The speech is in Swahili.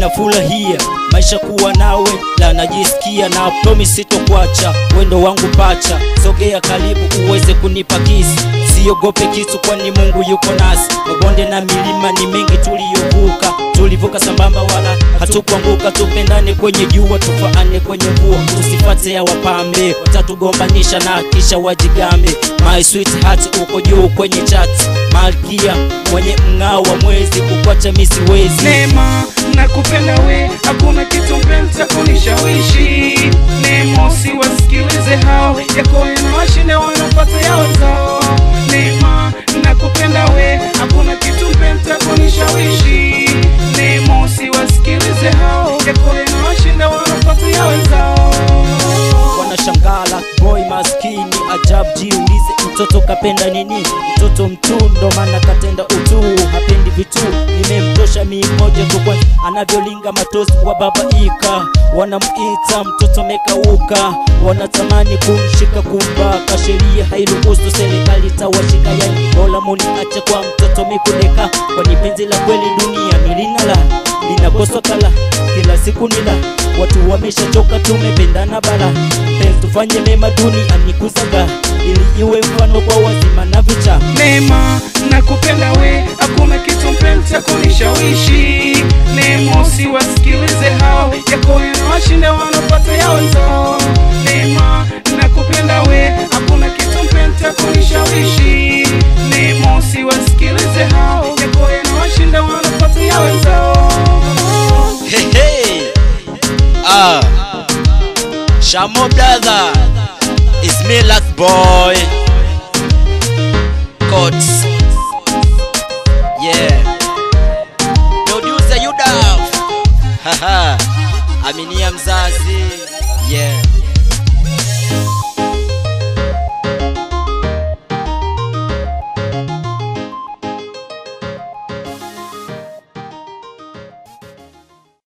ninafurahia maisha kuwa nawe, la najisikia na promise sitokuacha, wendo wangu pacha. Sogea karibu uweze kunipa kisi, siogope kitu kwani Mungu yuko nasi. Mabonde na milima ni mengi tuliyovuka, tulivuka sambamba wala hatukuanguka. Tupendane kwenye jua, tufaane kwenye mvua, usifate ya wapambe watatugombanisha na kisha wajigambe. My sweetheart uko juu kwenye chat, malkia mwenye mng'ao wa mwezi, kukwacha mimi siwezi. Neema nakupenda we, hakuna kitu mpenta kunishawishi. Neema usiwasikilize hao, yako yanawashinde wanapata ya wenzao. Neema nakupenda we, hakuna kitu mpenta kunishawishi. Neema usiwasikilize hao, yako yanawashinde wanapata ya wenzao. Wanashangala boy maskini ajabu, jiulize mtoto kapenda nini? Mtoto mtundo maana katenda utu, hapendi vitu. Nimemtosha mimi moja tu kwanza, anavyolinga matosi wa babaika. Wanamuita mtoto mekauka, wanatamani kumshika kumbaka. Sheria hairuhusu, serikali tawashika, yani bora muniache kwa mtoto mikudeka. Kwani penzi la kweli dunia nilinala, linakoswa kala kila siku nila. Watu wameshachoka, tumependana bala. Penzi tufanye mema duniani kusaga, ili iwe mfano kwa wazima na vicha. Neema nakupenda we, hakuna kitu mpenta kunishawishi. Neema usiwasikilize hao, yako yanawashinde wanapata ya wenzao. Neema nakupenda we, hakuna kitu mpenta kunishawishi. Neema usiwasikilize hao, yako yanawashinde wanapata ya wenzao. Hey hey, Shamo brother, it's me last boy.